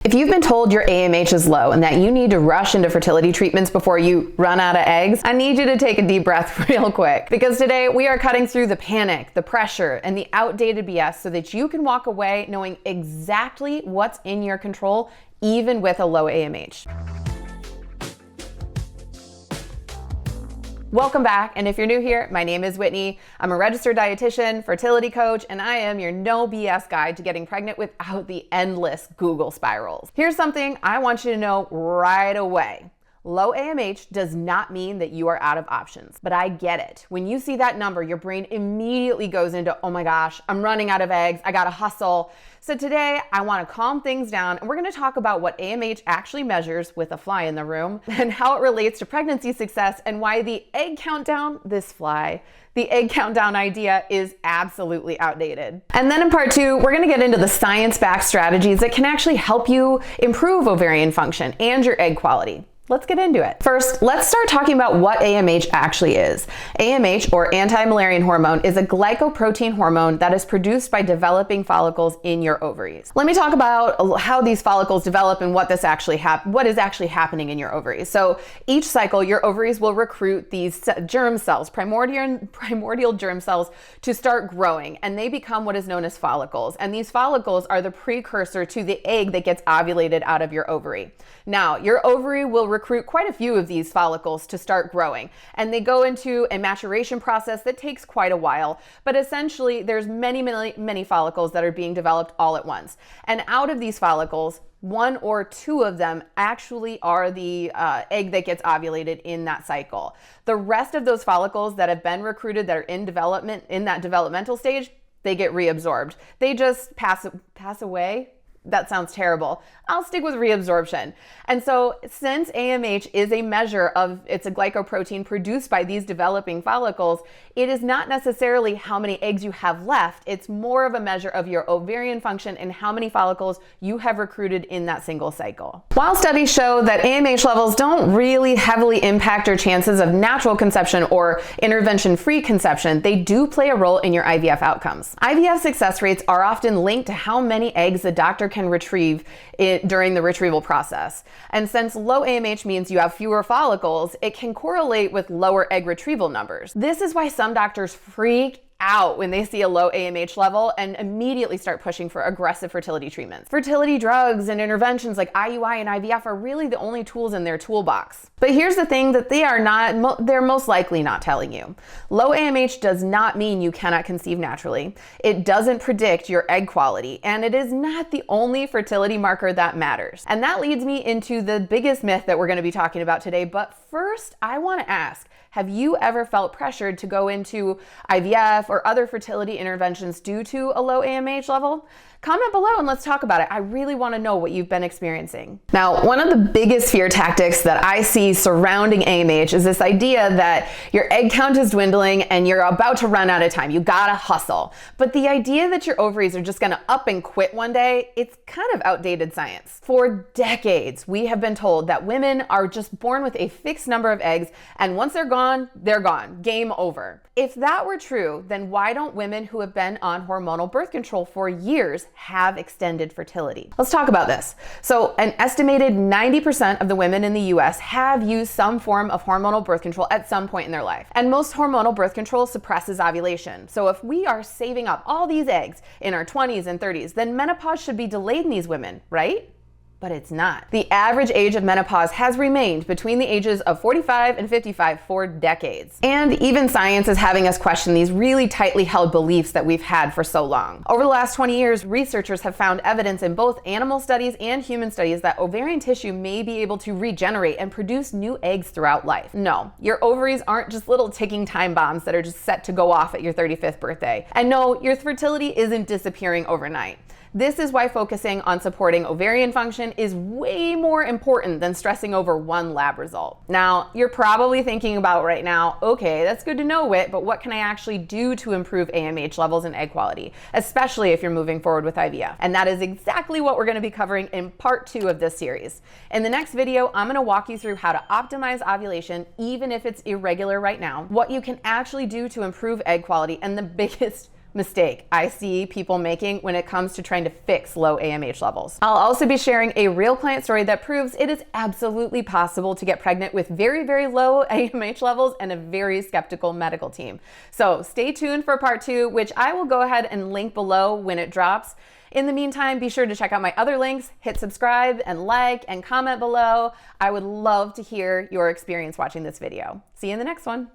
If you've been told your AMH is low and that you need to rush into fertility treatments before you run out of eggs, I need you to take a deep breath real quick, because today we are cutting through the panic, the pressure, and the outdated BS so that you can walk away knowing exactly what's in your control, even with a low AMH. Welcome back, and if you're new here, my name is Whitney. I'm a registered dietitian, fertility coach, and I am your no BS guide to getting pregnant without the endless Google spirals. Here's something I want you to know right away. Low AMH does not mean that you are out of options, but I get it. When you see that number, your brain immediately goes into, oh my gosh, I'm running out of eggs, I gotta hustle. So today, I wanna calm things down, and we're gonna talk about what AMH actually measures with a fly in the room, and how it relates to pregnancy success, and why the egg countdown, the egg countdown idea is absolutely outdated. And then in part two, we're gonna get into the science-backed strategies that can actually help you improve ovarian function and your egg quality. Let's get into it. First, let's start talking about what AMH actually is. AMH, or anti-Müllerian hormone, is a glycoprotein hormone that is produced by developing follicles in your ovaries. Let me talk about how these follicles develop and what is actually happening in your ovaries. So each cycle, your ovaries will recruit these germ cells, primordial germ cells, to start growing, and they become what is known as follicles. And these follicles are the precursor to the egg that gets ovulated out of your ovary. Now, your ovary will recruit quite a few of these follicles to start growing, and they go into a maturation process that takes quite a while, but essentially there's many follicles that are being developed all at once. And out of these follicles, one or two of them actually are the egg that gets ovulated in that cycle. The rest of those follicles that have been recruited, that are in development, in that developmental stage, they get reabsorbed. They just pass away. That sounds terrible. I'll stick with reabsorption. And so since AMH is a measure of, it's a glycoprotein produced by these developing follicles, it is not necessarily how many eggs you have left. It's more of a measure of your ovarian function and how many follicles you have recruited in that single cycle. While studies show that AMH levels don't really heavily impact your chances of natural conception or intervention-free conception, they do play a role in your IVF outcomes. IVF success rates are often linked to how many eggs the doctor can retrieve during the retrieval process. And since low AMH means you have fewer follicles, it can correlate with lower egg retrieval numbers. This is why some doctors freak out when they see a low AMH level and immediately start pushing for aggressive fertility treatments. Fertility drugs and interventions like IUI and IVF are really the only tools in their toolbox. But here's the thing that they're most likely not telling you. Low AMH does not mean you cannot conceive naturally. It doesn't predict your egg quality, and it is not the only fertility marker that matters. And that leads me into the biggest myth that we're going to be talking about today. But first, I want to ask, have you ever felt pressured to go into IVF or other fertility interventions due to a low AMH level? Comment below and let's talk about it. I really want to know what you've been experiencing. Now, one of the biggest fear tactics that I see surrounding AMH is this idea that your egg count is dwindling and you're about to run out of time. You gotta hustle. But the idea that your ovaries are just gonna up and quit one day, it's kind of outdated science. For decades, we have been told that women are just born with a fixed number of eggs, and once they're gone, game over. If that were true, then why don't women who have been on hormonal birth control for years have extended fertility? Let's talk about this. So an estimated 90% of the women in the US have used some form of hormonal birth control at some point in their life. And most hormonal birth control suppresses ovulation. So if we are saving up all these eggs in our 20s and 30s, then menopause should be delayed in these women, right? But it's not. The average age of menopause has remained between the ages of 45 and 55 for decades. And even science is having us question these really tightly held beliefs that we've had for so long. Over the last 20 years, researchers have found evidence in both animal studies and human studies that ovarian tissue may be able to regenerate and produce new eggs throughout life. No, your ovaries aren't just little ticking time bombs that are just set to go off at your 35th birthday. And no, your fertility isn't disappearing overnight. This is why focusing on supporting ovarian function is way more important than stressing over one lab result. Now, you're probably thinking about right now, okay, that's good to know, Whit, but what can I actually do to improve AMH levels and egg quality, especially if you're moving forward with IVF? And that is exactly what we're going to be covering in part 2 of this series. In the next video, I'm going to walk you through how to optimize ovulation, even if it's irregular right now, what you can actually do to improve egg quality, and the biggest mistake I see people making when it comes to trying to fix low AMH levels. I'll also be sharing a real client story that proves it is absolutely possible to get pregnant with very, very low AMH levels and a very skeptical medical team. So stay tuned for part 2, which I will go ahead and link below when it drops. In the meantime, be sure to check out my other links, hit subscribe and like and comment below. I would love to hear your experience watching this video. See you in the next one.